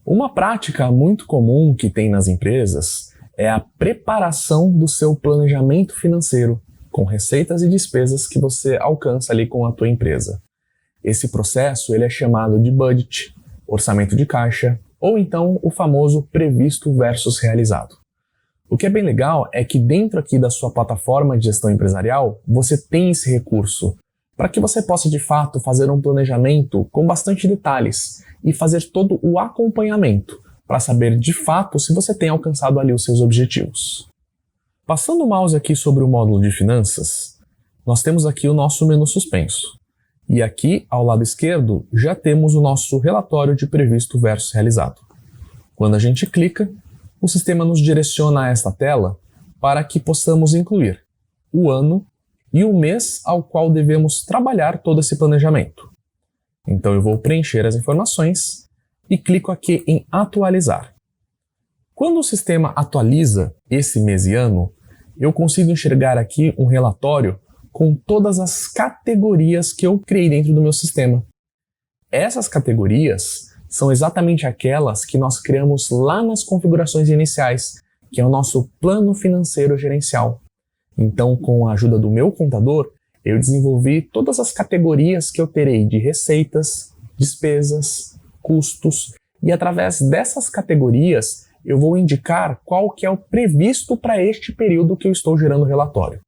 Uma prática muito comum que tem nas empresas é a preparação do seu planejamento financeiro, com receitas e despesas que você alcança ali com a tua empresa. Esse processo ele é chamado de budget, orçamento de caixa, ou então o famoso previsto versus realizado. O que é bem legal é que dentro aqui da sua plataforma de gestão empresarial, você tem esse recurso para que você possa de fato fazer um planejamento com bastante detalhes e fazer todo o acompanhamento para saber de fato se você tem alcançado ali os seus objetivos. Passando o mouse aqui sobre o módulo de finanças, nós temos aqui o nosso menu suspenso. E aqui, ao lado esquerdo, já temos o nosso relatório de previsto versus realizado. Quando a gente clica, o sistema nos direciona a esta tela para que possamos incluir o ano e o mês ao qual devemos trabalhar todo esse planejamento. Então eu vou preencher as informações e clico aqui em atualizar. Quando o sistema atualiza esse mês e ano, eu consigo enxergar aqui um relatório com todas as categorias que eu criei dentro do meu sistema. Essas categorias são exatamente aquelas que nós criamos lá nas configurações iniciais, que é o nosso plano financeiro gerencial. Então, com a ajuda do meu contador, eu desenvolvi todas as categorias que eu terei de receitas, despesas, custos, e através dessas categorias eu vou indicar qual que é o previsto para este período que eu estou gerando o relatório.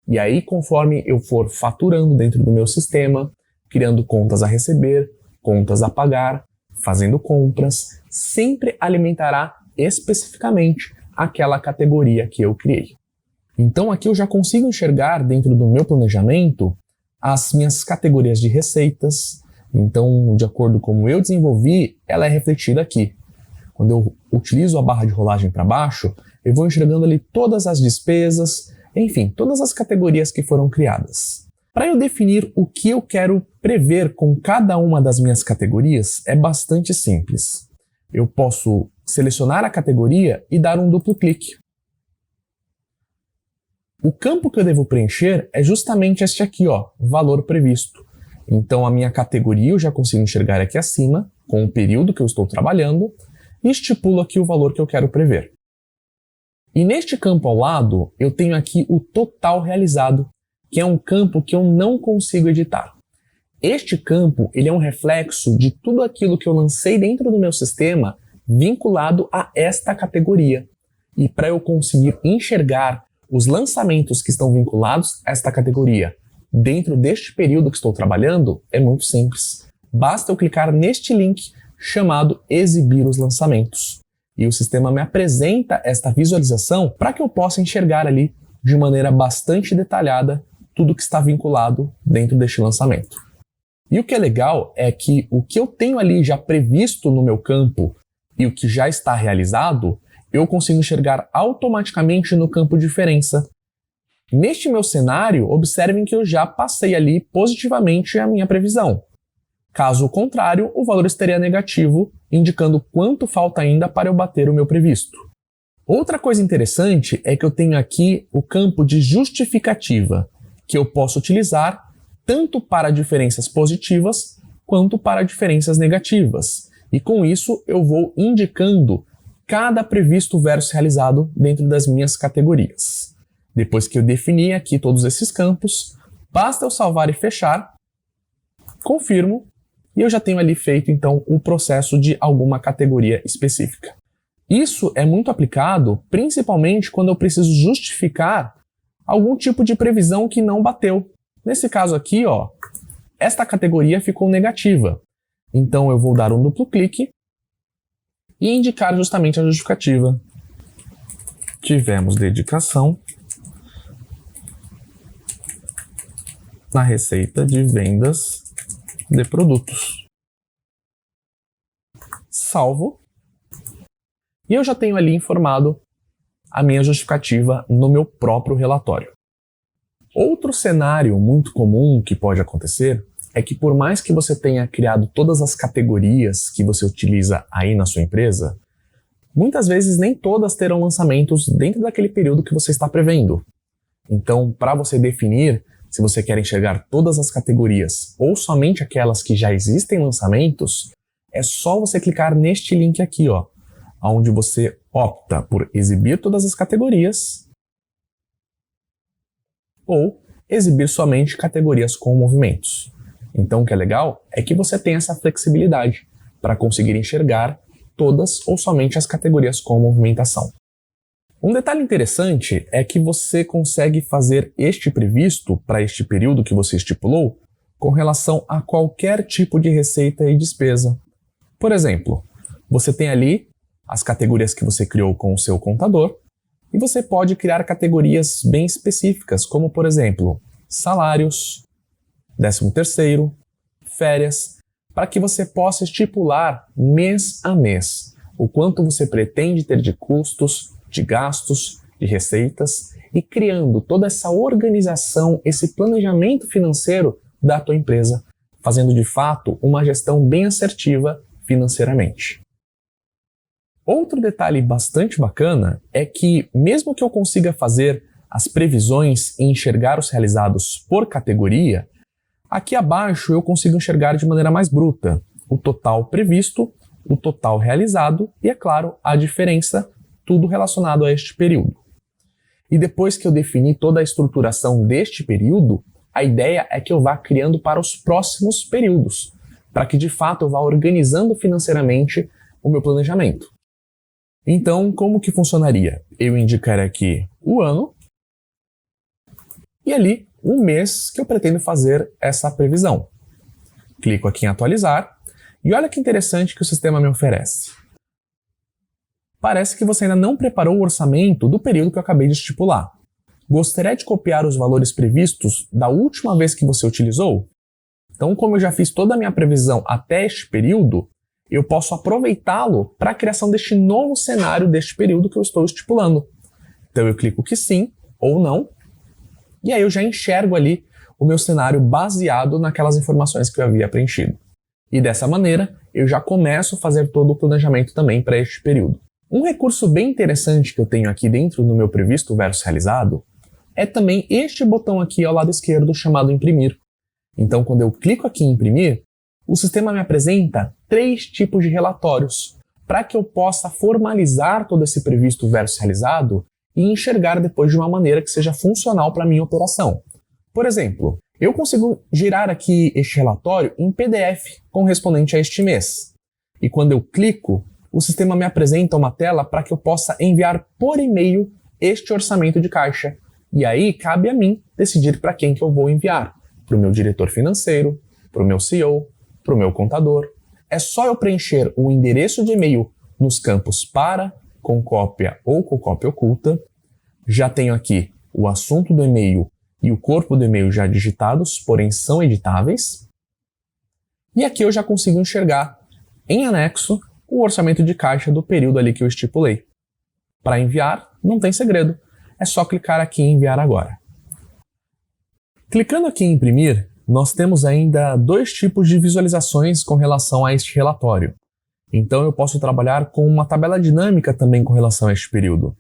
E aí, conforme eu for faturando dentro do meu sistema, criando contas a receber, contas a pagar, fazendo compras, sempre alimentará especificamente aquela categoria que eu criei. Então aqui eu já consigo enxergar dentro do meu planejamento as minhas categorias de receitas. Então, de acordo com como eu desenvolvi, ela é refletida aqui. Quando eu utilizo a barra de rolagem para baixo, eu vou enxergando ali todas as despesas, enfim, todas as categorias que foram criadas. Para eu definir o que eu quero prever com cada uma das minhas categorias, é bastante simples. Eu posso selecionar a categoria e dar um duplo clique. O campo que eu devo preencher é justamente este aqui, ó, valor previsto. Então a minha categoria eu já consigo enxergar aqui acima, com o período que eu estou trabalhando, e estipulo aqui o valor que eu quero prever. E neste campo ao lado, eu tenho aqui o total realizado, que é um campo que eu não consigo editar. Este campo ele é um reflexo de tudo aquilo que eu lancei dentro do meu sistema vinculado a esta categoria. E para eu conseguir enxergar os lançamentos que estão vinculados a esta categoria dentro deste período que estou trabalhando, é muito simples. Basta eu clicar neste link chamado Exibir os lançamentos. E o sistema me apresenta esta visualização para que eu possa enxergar ali de maneira bastante detalhada tudo que está vinculado dentro deste lançamento. E o que é legal é que o que eu tenho ali já previsto no meu campo e o que já está realizado, eu consigo enxergar automaticamente no campo diferença. Neste meu cenário, observem que eu já passei ali positivamente a minha previsão. Caso contrário, o valor estaria negativo, indicando quanto falta ainda para eu bater o meu previsto. Outra coisa interessante é que eu tenho aqui o campo de justificativa, que eu posso utilizar tanto para diferenças positivas quanto para diferenças negativas. E com isso eu vou indicando cada previsto versus realizado dentro das minhas categorias. Depois que eu defini aqui todos esses campos, basta eu salvar e fechar, confirmo, e eu já tenho ali feito então o processo de alguma categoria específica. Isso é muito aplicado principalmente quando eu preciso justificar algum tipo de previsão que não bateu. Nesse caso aqui, ó, esta categoria ficou negativa. Então eu vou dar um duplo clique e indicar justamente a justificativa. Tivemos dedicação na receita de vendas de produtos. Salvo. E eu já tenho ali informado a minha justificativa no meu próprio relatório. Outro cenário muito comum que pode acontecer é que por mais que você tenha criado todas as categorias que você utiliza aí na sua empresa, muitas vezes nem todas terão lançamentos dentro daquele período que você está prevendo. Então, para você definir se você quer enxergar todas as categorias ou somente aquelas que já existem lançamentos, é só você clicar neste link aqui, ó, onde você opta por exibir todas as categorias ou exibir somente categorias com movimentos. Então, o que é legal é que você tem essa flexibilidade para conseguir enxergar todas ou somente as categorias com movimentação. Um detalhe interessante é que você consegue fazer este previsto para este período que você estipulou com relação a qualquer tipo de receita e despesa. Por exemplo, você tem ali as categorias que você criou com o seu contador e você pode criar categorias bem específicas, como por exemplo, salários, 13º, férias, para que você possa estipular mês a mês o quanto você pretende ter de custos, de gastos, de receitas e criando toda essa organização, esse planejamento financeiro da tua empresa, fazendo de fato uma gestão bem assertiva financeiramente. Outro detalhe bastante bacana é que, mesmo que eu consiga fazer as previsões e enxergar os realizados por categoria, aqui abaixo eu consigo enxergar de maneira mais bruta o total previsto, o total realizado e, é claro, a diferença, tudo relacionado a este período. E depois que eu definir toda a estruturação deste período, a ideia é que eu vá criando para os próximos períodos, para que de fato eu vá organizando financeiramente o meu planejamento. Então, como que funcionaria? Eu indicaria aqui o ano e ali o mês que eu pretendo fazer essa previsão. Clico aqui em atualizar e olha que interessante que o sistema me oferece. Parece que você ainda não preparou o orçamento do período que eu acabei de estipular. Gostaria de copiar os valores previstos da última vez que você utilizou? Então, como eu já fiz toda a minha previsão até este período, eu posso aproveitá-lo para a criação deste novo cenário deste período que eu estou estipulando. Então eu clico que sim ou não, e aí eu já enxergo ali o meu cenário baseado naquelas informações que eu havia preenchido. E dessa maneira, eu já começo a fazer todo o planejamento também para este período. Um recurso bem interessante que eu tenho aqui dentro do meu previsto versus realizado é também este botão aqui ao lado esquerdo chamado imprimir. Então, quando eu clico aqui em imprimir, o sistema me apresenta 3 tipos de relatórios para que eu possa formalizar todo esse previsto versus realizado e enxergar depois de uma maneira que seja funcional para a minha operação. Por exemplo, eu consigo girar aqui este relatório em PDF correspondente a este mês. E quando eu clico, o sistema me apresenta uma tela para que eu possa enviar por e-mail este orçamento de caixa. E aí cabe a mim decidir para quem que eu vou enviar. Para o meu diretor financeiro, para o meu CEO, para o meu contador. É só eu preencher o endereço de e-mail nos campos para, com cópia ou com cópia oculta. Já tenho aqui o assunto do e-mail e o corpo do e-mail já digitados, porém são editáveis. E aqui eu já consigo enxergar, em anexo, o orçamento de caixa do período ali que eu estipulei. Para enviar, não tem segredo. É só clicar aqui em enviar agora. Clicando aqui em imprimir, nós temos ainda 2 tipos de visualizações com relação a este relatório. Então eu posso trabalhar com uma tabela dinâmica também com relação a este período.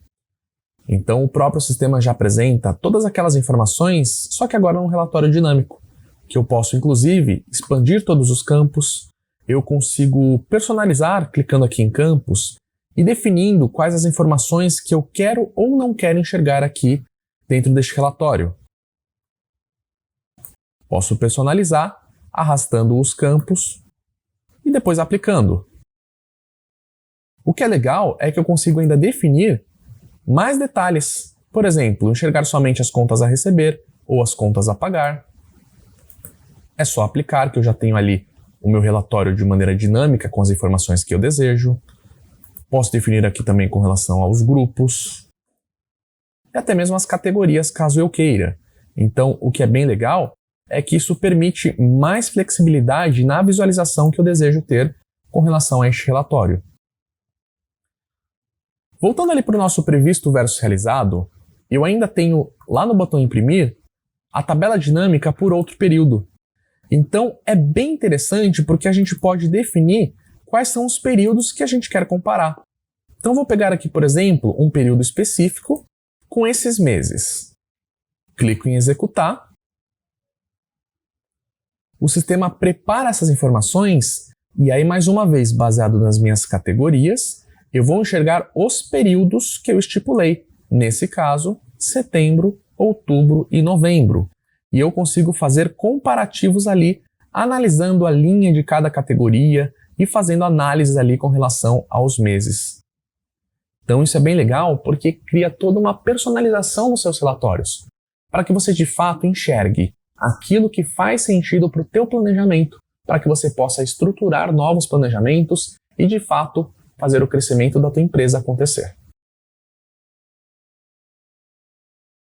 Então o próprio sistema já apresenta todas aquelas informações, só que agora num relatório dinâmico, que eu posso inclusive expandir todos os campos, eu consigo personalizar clicando aqui em campos e definindo quais as informações que eu quero ou não quero enxergar aqui dentro deste relatório. Posso personalizar arrastando os campos e depois aplicando. O que é legal é que eu consigo ainda definir mais detalhes. Por exemplo, enxergar somente as contas a receber ou as contas a pagar. É só aplicar que eu já tenho ali o meu relatório de maneira dinâmica com as informações que eu desejo. Posso definir aqui também com relação aos grupos e até mesmo as categorias, caso eu queira. Então, o que é bem legal é que isso permite mais flexibilidade na visualização que eu desejo ter com relação a este relatório. Voltando ali para o nosso previsto versus realizado, eu ainda tenho lá no botão imprimir a tabela dinâmica por outro período. Então é bem interessante porque a gente pode definir quais são os períodos que a gente quer comparar. Então vou pegar aqui, por exemplo, um período específico com esses meses. Clico em executar. O sistema prepara essas informações E aí, mais uma vez, baseado nas minhas categorias, eu vou enxergar os períodos que eu estipulei. Nesse caso, setembro, outubro e novembro. E eu consigo fazer comparativos ali, analisando a linha de cada categoria e fazendo análises ali com relação aos meses. Então isso é bem legal porque cria toda uma personalização nos seus relatórios, para que você de fato enxergue aquilo que faz sentido para o teu planejamento, para que você possa estruturar novos planejamentos e de fato fazer o crescimento da tua empresa acontecer.